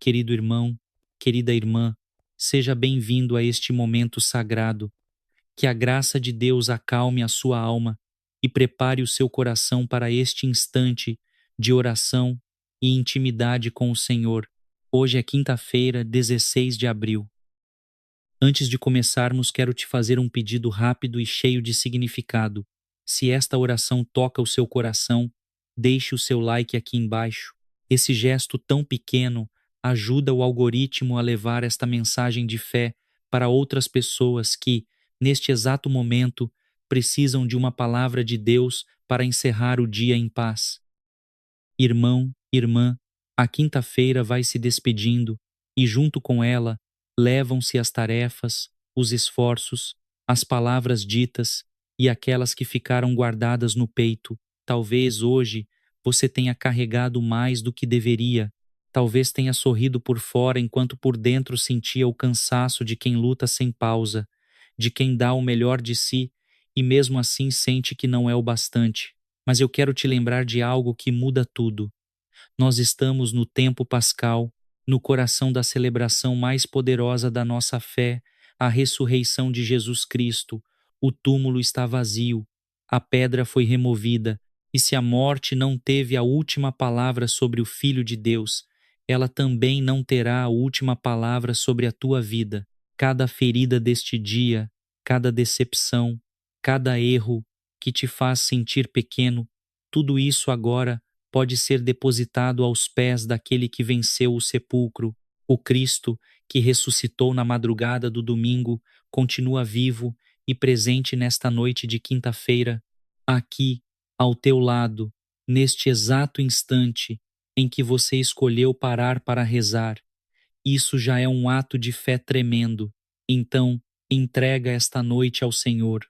Querido irmão, querida irmã, seja bem-vindo a este momento sagrado. Que a graça de Deus acalme a sua alma e prepare o seu coração para este instante de oração e intimidade com o Senhor. Hoje é quinta-feira, 16 de abril. Antes de começarmos, quero te fazer um pedido rápido e cheio de significado. Se esta oração toca o seu coração, deixe o seu like aqui embaixo. Esse gesto tão pequeno ajuda o algoritmo a levar esta mensagem de fé para outras pessoas que, neste exato momento, precisam de uma palavra de Deus para encerrar o dia em paz. Irmão, irmã, a quinta-feira vai se despedindo e, junto com ela, levam-se as tarefas, os esforços, as palavras ditas e aquelas que ficaram guardadas no peito. Talvez hoje você tenha carregado mais do que deveria. Talvez tenha sorrido por fora enquanto por dentro sentia o cansaço de quem luta sem pausa, de quem dá o melhor de si e mesmo assim sente que não é o bastante. Mas eu quero te lembrar de algo que muda tudo. Nós estamos no tempo pascal, no coração da celebração mais poderosa da nossa fé, a ressurreição de Jesus Cristo. O túmulo está vazio, a pedra foi removida, e se a morte não teve a última palavra sobre o Filho de Deus, ela também não terá a última palavra sobre a tua vida. Cada ferida deste dia, cada decepção, cada erro que te faz sentir pequeno, tudo isso agora pode ser depositado aos pés daquele que venceu o sepulcro. O Cristo, que ressuscitou na madrugada do domingo, continua vivo e presente nesta noite de quinta-feira, aqui, ao teu lado, neste exato instante em que você escolheu parar para rezar. Isso já é um ato de fé tremendo. Então, entrega esta noite ao Senhor.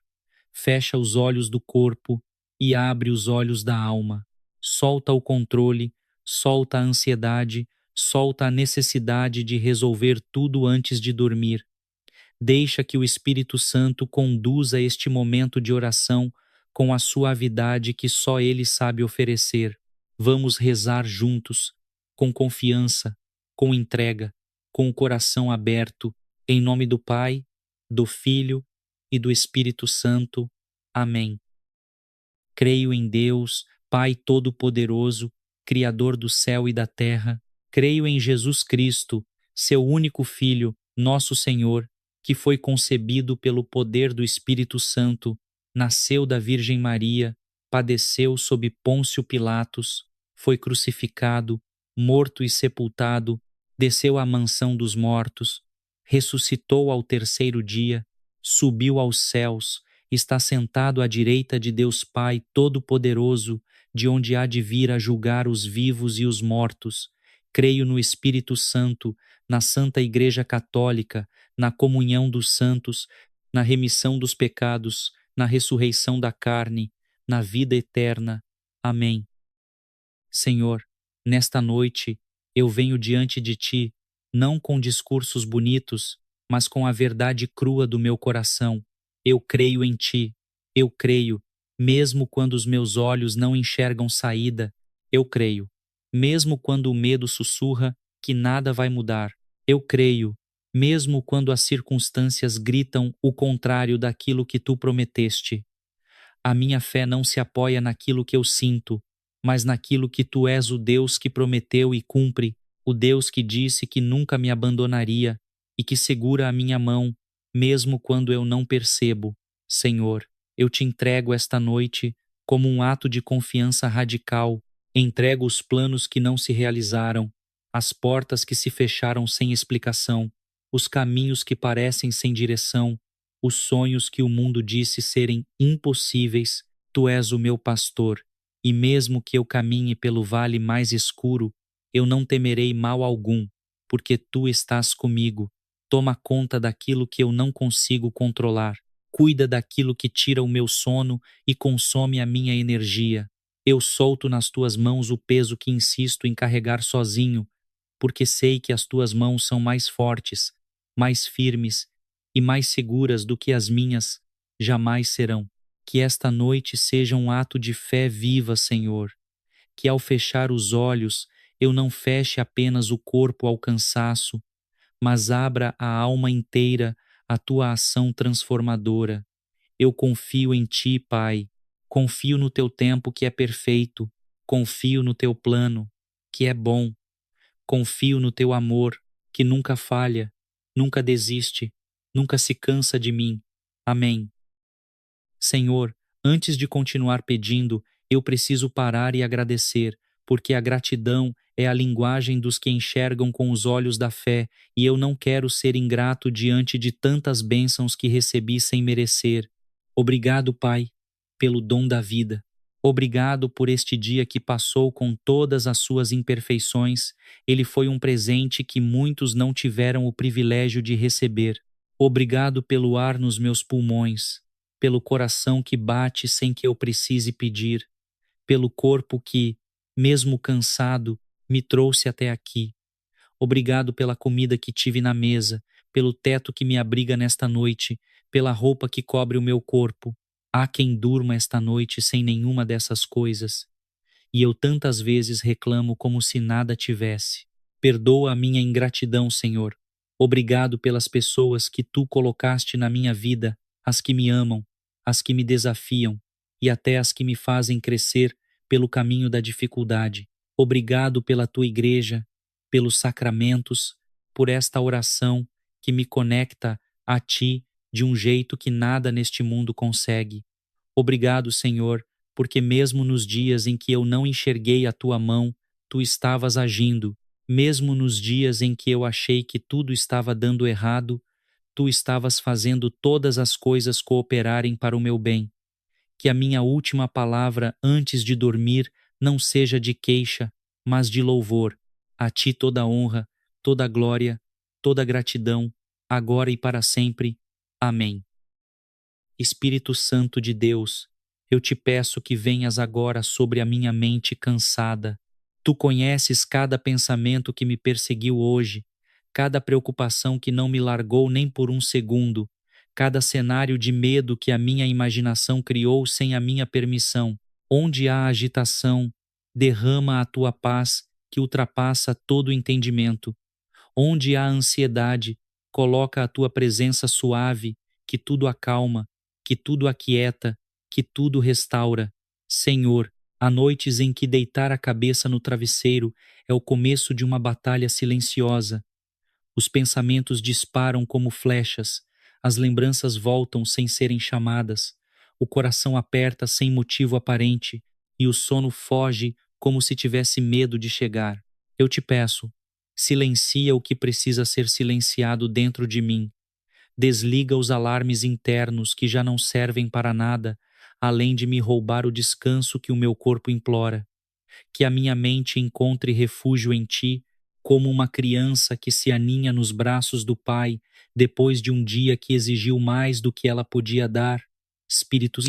Fecha os olhos do corpo e abre os olhos da alma. Solta o controle, solta a ansiedade, solta a necessidade de resolver tudo antes de dormir. Deixa que o Espírito Santo conduza este momento de oração com a suavidade que só Ele sabe oferecer. Vamos rezar juntos, com confiança, com entrega, com o coração aberto, em nome do Pai, do Filho e do Espírito Santo. Amém. Creio em Deus, Pai Todo-Poderoso, Criador do céu e da terra. Creio em Jesus Cristo, seu único Filho, nosso Senhor, que foi concebido pelo poder do Espírito Santo, nasceu da Virgem Maria, padeceu sob Pôncio Pilatos, foi crucificado, morto e sepultado, desceu à mansão dos mortos, ressuscitou ao terceiro dia, subiu aos céus, está sentado à direita de Deus Pai Todo-Poderoso, de onde há de vir a julgar os vivos e os mortos. Creio no Espírito Santo, na Santa Igreja Católica, na comunhão dos santos, na remissão dos pecados, na ressurreição da carne, na vida eterna. Amém. Senhor, nesta noite eu venho diante de Ti, não com discursos bonitos, mas com a verdade crua do meu coração. Eu creio em Ti, eu creio, mesmo quando os meus olhos não enxergam saída, eu creio. Mesmo quando o medo sussurra que nada vai mudar, eu creio. Mesmo quando as circunstâncias gritam o contrário daquilo que Tu prometeste. A minha fé não se apoia naquilo que eu sinto, mas naquilo que Tu és o Deus que prometeu e cumpre, o Deus que disse que nunca me abandonaria e que segura a minha mão, mesmo quando eu não percebo. Senhor, eu Te entrego esta noite como um ato de confiança radical. Entrego os planos que não se realizaram, as portas que se fecharam sem explicação, os caminhos que parecem sem direção, os sonhos que o mundo disse serem impossíveis. Tu és o meu pastor, e mesmo que eu caminhe pelo vale mais escuro, eu não temerei mal algum, porque Tu estás comigo. Toma conta daquilo que eu não consigo controlar. Cuida daquilo que tira o meu sono e consome a minha energia. Eu solto nas Tuas mãos o peso que insisto em carregar sozinho, porque sei que as Tuas mãos são mais fortes, mais firmes e mais seguras do que as minhas jamais serão. Que esta noite seja um ato de fé viva, Senhor. Que ao fechar os olhos eu não feche apenas o corpo ao cansaço, mas abra a alma inteira à tua ação transformadora. Eu confio em ti, Pai. Confio no teu tempo que é perfeito. Confio no teu plano, que é bom. Confio no teu amor, que nunca falha, nunca desiste, nunca se cansa de mim. Amém. Senhor, antes de continuar pedindo, eu preciso parar e agradecer, porque a gratidão é a linguagem dos que enxergam com os olhos da fé, e eu não quero ser ingrato diante de tantas bênçãos que recebi sem merecer. Obrigado, Pai, pelo dom da vida. Obrigado por este dia que passou com todas as suas imperfeições. Ele foi um presente que muitos não tiveram o privilégio de receber. Obrigado pelo ar nos meus pulmões, pelo coração que bate sem que eu precise pedir, pelo corpo que, mesmo cansado, me trouxe até aqui. Obrigado pela comida que tive na mesa, pelo teto que me abriga nesta noite, pela roupa que cobre o meu corpo. Há quem durma esta noite sem nenhuma dessas coisas, e eu tantas vezes reclamo como se nada tivesse. Perdoa a minha ingratidão, Senhor. Obrigado pelas pessoas que tu colocaste na minha vida, as que me amam, as que me desafiam e até as que me fazem crescer pelo caminho da dificuldade. Obrigado pela tua igreja, pelos sacramentos, por esta oração que me conecta a ti de um jeito que nada neste mundo consegue. Obrigado, Senhor, porque mesmo nos dias em que eu não enxerguei a tua mão, tu estavas agindo. Mesmo nos dias em que eu achei que tudo estava dando errado, tu estavas fazendo todas as coisas cooperarem para o meu bem. Que a minha última palavra antes de dormir não seja de queixa, mas de louvor. A ti toda honra, toda glória, toda gratidão, agora e para sempre. Amém. Espírito Santo de Deus, eu te peço que venhas agora sobre a minha mente cansada. Tu conheces cada pensamento que me perseguiu hoje, cada preocupação que não me largou nem por um segundo, cada cenário de medo que a minha imaginação criou sem a minha permissão. Onde há agitação, derrama a tua paz que ultrapassa todo entendimento. Onde há ansiedade, coloca a tua presença suave, que tudo acalma, que tudo aquieta, que tudo restaura. Senhor, há noites em que deitar a cabeça no travesseiro é o começo de uma batalha silenciosa. Os pensamentos disparam como flechas, as lembranças voltam sem serem chamadas, o coração aperta sem motivo aparente e o sono foge como se tivesse medo de chegar. Eu te peço, silencia o que precisa ser silenciado dentro de mim. Desliga os alarmes internos que já não servem para nada, além de me roubar o descanso que o meu corpo implora. Que a minha mente encontre refúgio em ti, como uma criança que se aninha nos braços do Pai depois de um dia que exigiu mais do que ela podia dar. Espírito,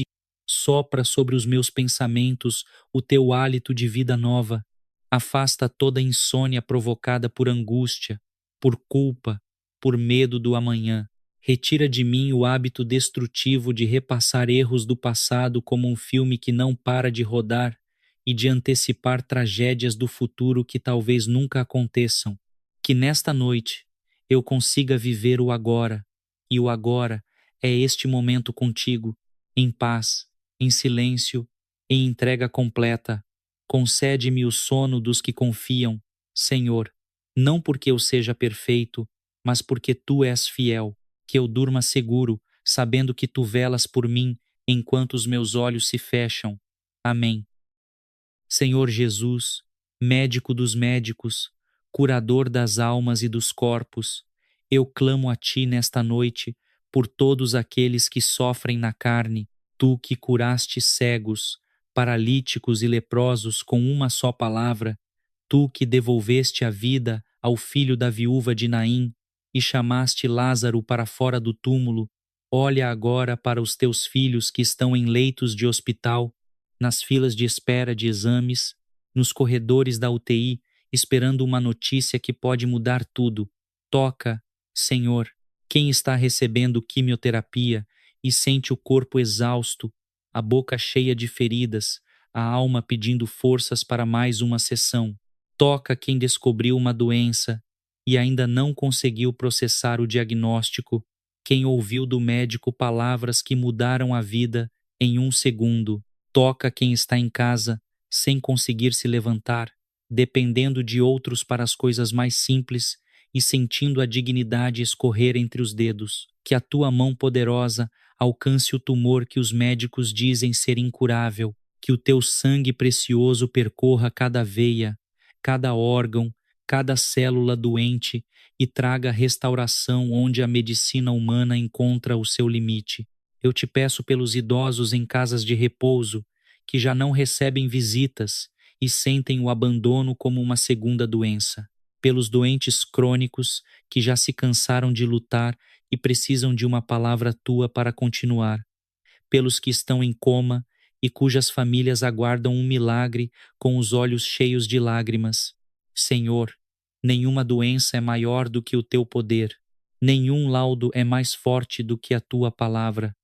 sopra sobre os meus pensamentos o teu hálito de vida nova. Afasta toda insônia provocada por angústia, por culpa, por medo do amanhã. Retira de mim o hábito destrutivo de repassar erros do passado como um filme que não para de rodar e de antecipar tragédias do futuro que talvez nunca aconteçam. Que nesta noite eu consiga viver o agora, e o agora é este momento contigo, em paz, em silêncio, em entrega completa. Concede-me o sono dos que confiam, Senhor, não porque eu seja perfeito, mas porque tu és fiel, que eu durma seguro, sabendo que tu velas por mim enquanto os meus olhos se fecham. Amém. Senhor Jesus, médico dos médicos, curador das almas e dos corpos, eu clamo a ti nesta noite por todos aqueles que sofrem na carne, tu que curaste cegos, paralíticos e leprosos com uma só palavra, tu que devolveste a vida ao filho da viúva de Naim e chamaste Lázaro para fora do túmulo, olha agora para os teus filhos que estão em leitos de hospital, nas filas de espera de exames, nos corredores da UTI, esperando uma notícia que pode mudar tudo. Toca, Senhor, quem está recebendo quimioterapia e sente o corpo exausto, a boca cheia de feridas, a alma pedindo forças para mais uma sessão. Toca quem descobriu uma doença e ainda não conseguiu processar o diagnóstico, quem ouviu do médico palavras que mudaram a vida em um segundo. Toca quem está em casa sem conseguir se levantar, dependendo de outros para as coisas mais simples e sentindo a dignidade escorrer entre os dedos. Que a tua mão poderosa alcance o tumor que os médicos dizem ser incurável, que o teu sangue precioso percorra cada veia, cada órgão, cada célula doente e traga restauração onde a medicina humana encontra o seu limite. Eu te peço pelos idosos em casas de repouso, que já não recebem visitas e sentem o abandono como uma segunda doença. Pelos doentes crônicos que já se cansaram de lutar e precisam de uma palavra tua para continuar. Pelos que estão em coma e cujas famílias aguardam um milagre com os olhos cheios de lágrimas. Senhor, nenhuma doença é maior do que o teu poder, nenhum laudo é mais forte do que a tua palavra.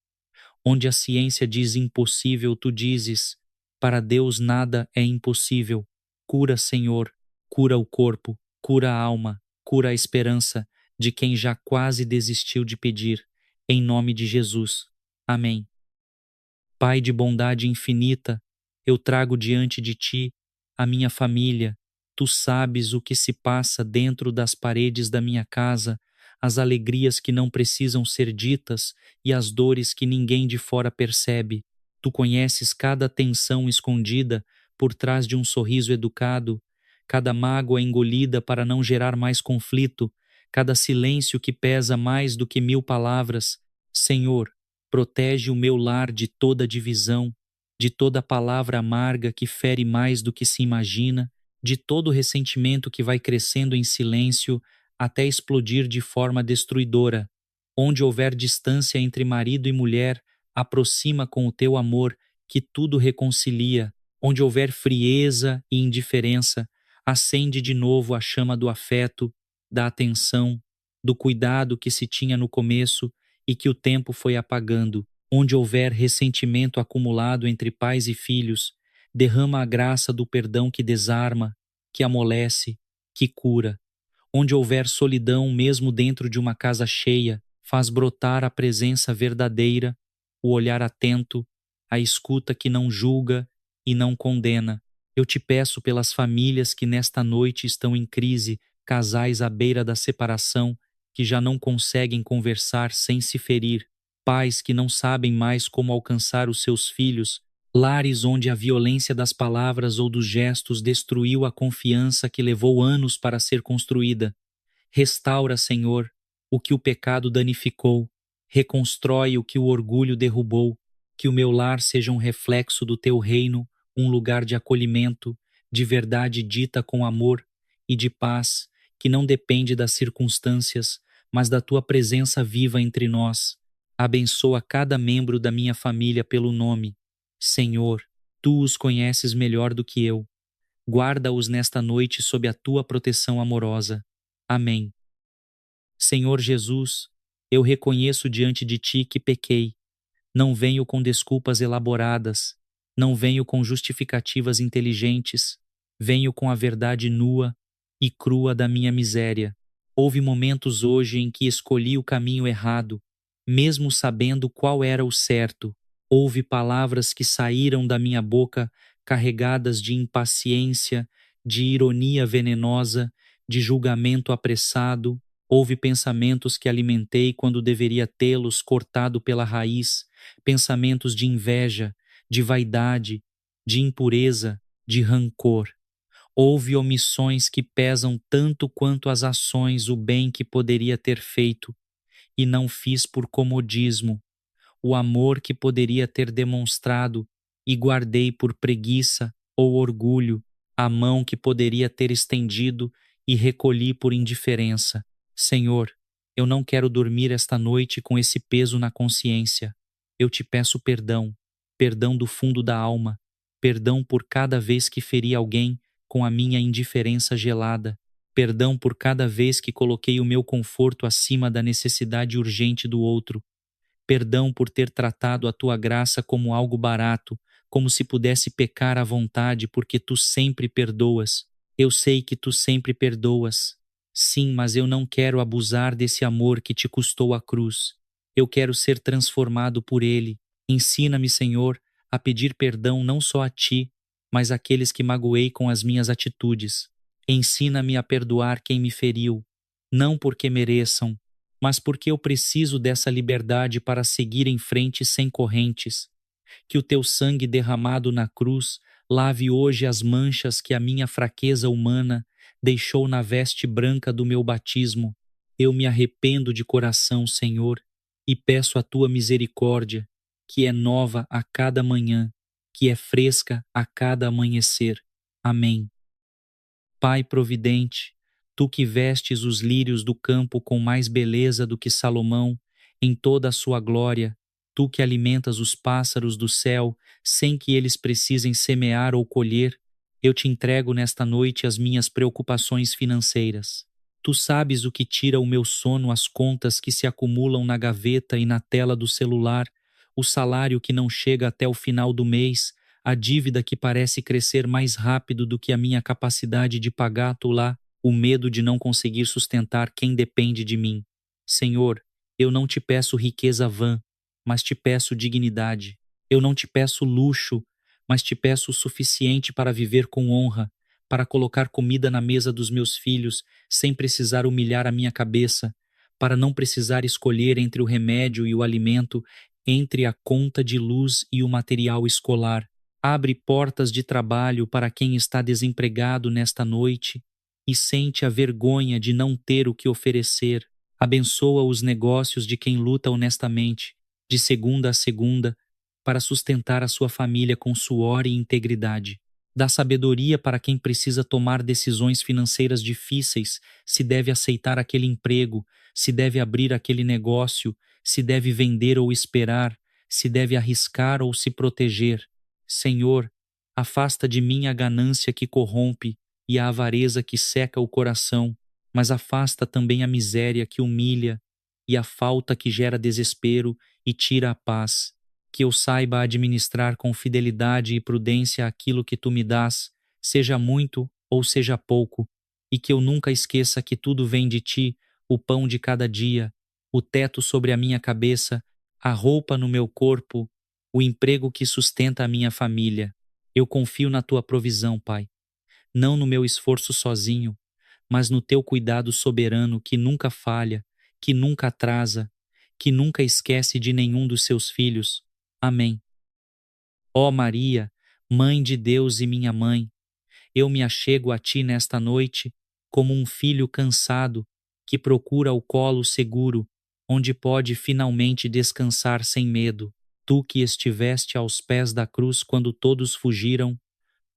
Onde a ciência diz impossível, tu dizes, para Deus nada é impossível. Cura, Senhor, cura o corpo, cura a alma, cura a esperança de quem já quase desistiu de pedir, em nome de Jesus. Amém. Pai de bondade infinita, eu trago diante de ti a minha família. Tu sabes o que se passa dentro das paredes da minha casa, as alegrias que não precisam ser ditas e as dores que ninguém de fora percebe. Tu conheces cada tensão escondida por trás de um sorriso educado, cada mágoa engolida para não gerar mais conflito, cada silêncio que pesa mais do que 1000 palavras. Senhor, protege o meu lar de toda divisão, de toda palavra amarga que fere mais do que se imagina, de todo ressentimento que vai crescendo em silêncio até explodir de forma destruidora. Onde houver distância entre marido e mulher, aproxima com o teu amor, que tudo reconcilia. Onde houver frieza e indiferença, acende de novo a chama do afeto, da atenção, do cuidado que se tinha no começo e que o tempo foi apagando. Onde houver ressentimento acumulado entre pais e filhos, derrama a graça do perdão que desarma, que amolece, que cura. Onde houver solidão, mesmo dentro de uma casa cheia, faz brotar a presença verdadeira, o olhar atento, a escuta que não julga e não condena. Eu te peço pelas famílias que nesta noite estão em crise, casais à beira da separação, que já não conseguem conversar sem se ferir, pais que não sabem mais como alcançar os seus filhos, lares onde a violência das palavras ou dos gestos destruiu a confiança que levou anos para ser construída. Restaura, Senhor, o que o pecado danificou, reconstrói o que o orgulho derrubou, que o meu lar seja um reflexo do teu reino, um lugar de acolhimento, de verdade dita com amor e de paz, que não depende das circunstâncias, mas da tua presença viva entre nós. Abençoa cada membro da minha família pelo nome. Senhor, tu os conheces melhor do que eu. Guarda-os nesta noite sob a tua proteção amorosa. Amém. Senhor Jesus, eu reconheço diante de ti que pequei. Não venho com desculpas elaboradas, não venho com justificativas inteligentes, venho com a verdade nua e crua da minha miséria. Houve momentos hoje em que escolhi o caminho errado, mesmo sabendo qual era o certo. Houve palavras que saíram da minha boca carregadas de impaciência, de ironia venenosa, de julgamento apressado. Houve pensamentos que alimentei quando deveria tê-los cortado pela raiz, pensamentos de inveja, de vaidade, de impureza, de rancor. Houve omissões que pesam tanto quanto as ações, o bem que poderia ter feito, e não fiz por comodismo, o amor que poderia ter demonstrado, e guardei por preguiça ou orgulho, a mão que poderia ter estendido e recolhi por indiferença. Senhor, eu não quero dormir esta noite com esse peso na consciência. Eu te peço perdão, perdão do fundo da alma, perdão por cada vez que feri alguém com a minha indiferença gelada, perdão por cada vez que coloquei o meu conforto acima da necessidade urgente do outro, perdão por ter tratado a tua graça como algo barato, como se pudesse pecar à vontade porque tu sempre perdoas. Eu sei que tu sempre perdoas. Sim, mas eu não quero abusar desse amor que te custou a cruz. Eu quero ser transformado por ele. Ensina-me, Senhor, a pedir perdão não só a ti, mas àqueles que magoei com as minhas atitudes. Ensina-me a perdoar quem me feriu, não porque mereçam, mas porque eu preciso dessa liberdade para seguir em frente sem correntes. Que o teu sangue derramado na cruz lave hoje as manchas que a minha fraqueza humana deixou na veste branca do meu batismo. Eu me arrependo de coração, Senhor, e peço a tua misericórdia, que é nova a cada manhã, que é fresca a cada amanhecer. Amém. Pai providente, tu que vestes os lírios do campo com mais beleza do que Salomão, em toda a sua glória, tu que alimentas os pássaros do céu sem que eles precisem semear ou colher, eu te entrego nesta noite as minhas preocupações financeiras. Tu sabes o que tira o meu sono, as contas que se acumulam na gaveta e na tela do celular, o salário que não chega até o final do mês, a dívida que parece crescer mais rápido do que a minha capacidade de pagar lá, o medo de não conseguir sustentar quem depende de mim. Senhor, eu não te peço riqueza vã, mas te peço dignidade. Eu não te peço luxo, mas te peço o suficiente para viver com honra, para colocar comida na mesa dos meus filhos sem precisar humilhar a minha cabeça, para não precisar escolher entre o remédio e o alimento, entre a conta de luz e o material escolar. Abre portas de trabalho para quem está desempregado nesta noite e sente a vergonha de não ter o que oferecer. Abençoa os negócios de quem luta honestamente, de segunda a segunda, para sustentar a sua família com suor e integridade. Dá sabedoria para quem precisa tomar decisões financeiras difíceis, se deve aceitar aquele emprego, se deve abrir aquele negócio, se deve vender ou esperar, se deve arriscar ou se proteger. Senhor, afasta de mim a ganância que corrompe e a avareza que seca o coração, mas afasta também a miséria que humilha e a falta que gera desespero e tira a paz. Que eu saiba administrar com fidelidade e prudência aquilo que tu me dás, seja muito ou seja pouco, e que eu nunca esqueça que tudo vem de ti, o pão de cada dia, o teto sobre a minha cabeça, a roupa no meu corpo, o emprego que sustenta a minha família. Eu confio na tua provisão, Pai, não no meu esforço sozinho, mas no teu cuidado soberano que nunca falha, que nunca atrasa, que nunca esquece de nenhum dos seus filhos. Amém. Ó Maria, Mãe de Deus e minha mãe, eu me achego a ti nesta noite como um filho cansado que procura o colo seguro, onde pode finalmente descansar sem medo. Tu que estiveste aos pés da cruz quando todos fugiram,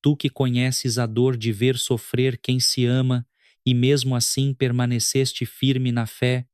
tu que conheces a dor de ver sofrer quem se ama e mesmo assim permaneceste firme na fé,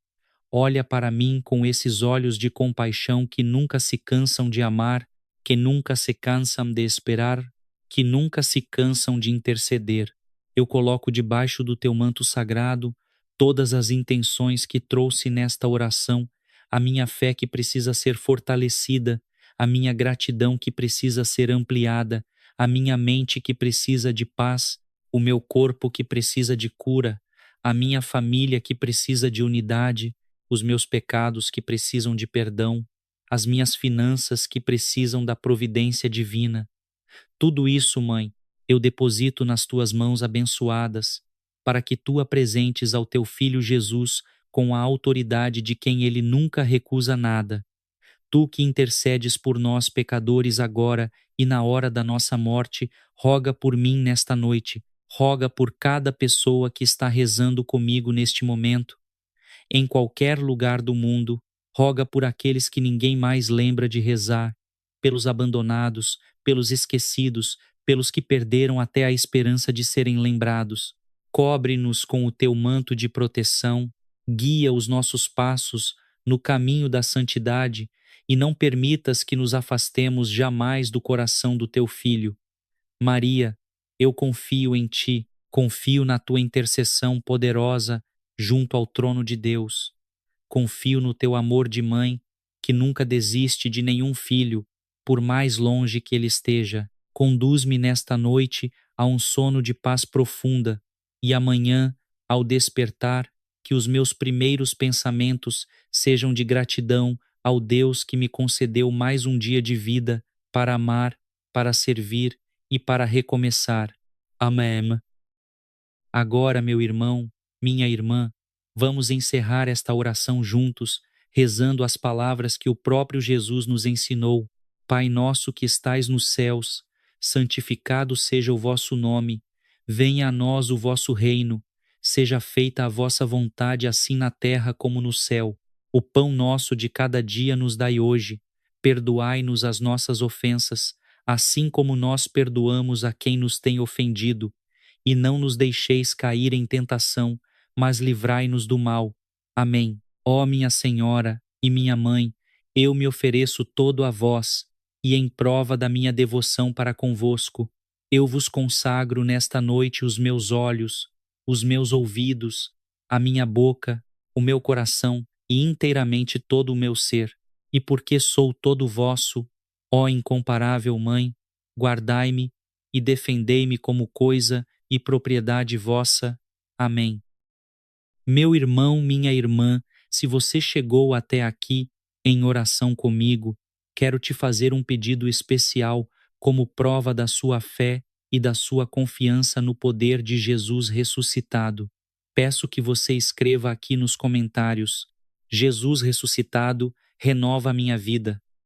olha para mim com esses olhos de compaixão que nunca se cansam de amar, que nunca se cansam de esperar, que nunca se cansam de interceder. Eu coloco debaixo do teu manto sagrado todas as intenções que trouxe nesta oração, a minha fé que precisa ser fortalecida, a minha gratidão que precisa ser ampliada, a minha mente que precisa de paz, o meu corpo que precisa de cura, a minha família que precisa de unidade, os meus pecados que precisam de perdão, as minhas finanças que precisam da providência divina. Tudo isso, Mãe, eu deposito nas tuas mãos abençoadas, para que tu apresentes ao teu Filho Jesus com a autoridade de quem ele nunca recusa nada. Tu que intercedes por nós, pecadores, agora e na hora da nossa morte, roga por mim nesta noite, roga por cada pessoa que está rezando comigo neste momento. Em qualquer lugar do mundo, roga por aqueles que ninguém mais lembra de rezar, pelos abandonados, pelos esquecidos, pelos que perderam até a esperança de serem lembrados. Cobre-nos com o teu manto de proteção, guia os nossos passos no caminho da santidade e não permitas que nos afastemos jamais do coração do teu Filho. Maria, eu confio em ti, confio na tua intercessão poderosa junto ao trono de Deus. Confio no teu amor de mãe, que nunca desiste de nenhum filho, por mais longe que ele esteja. Conduz-me nesta noite a um sono de paz profunda, e amanhã, ao despertar, que os meus primeiros pensamentos sejam de gratidão ao Deus que me concedeu mais um dia de vida para amar, para servir e para recomeçar. Amém. Agora, meu irmão, minha irmã, vamos encerrar esta oração juntos, rezando as palavras que o próprio Jesus nos ensinou. Pai nosso que estais nos céus, santificado seja o vosso nome. Venha a nós o vosso reino. Seja feita a vossa vontade, assim na terra como no céu. O pão nosso de cada dia nos dai hoje. Perdoai-nos as nossas ofensas, assim como nós perdoamos a quem nos tem ofendido. E não nos deixeis cair em tentação, mas livrai-nos do mal. Amém. Ó minha Senhora e minha Mãe, eu me ofereço todo a vós, e em prova da minha devoção para convosco, eu vos consagro nesta noite os meus olhos, os meus ouvidos, a minha boca, o meu coração e inteiramente todo o meu ser. E porque sou todo vosso, ó incomparável Mãe, guardai-me e defendei-me como coisa e propriedade vossa. Amém. Meu irmão, minha irmã, se você chegou até aqui em oração comigo, quero te fazer um pedido especial como prova da sua fé e da sua confiança no poder de Jesus ressuscitado. Peço que você escreva aqui nos comentários: Jesus ressuscitado renova a minha vida.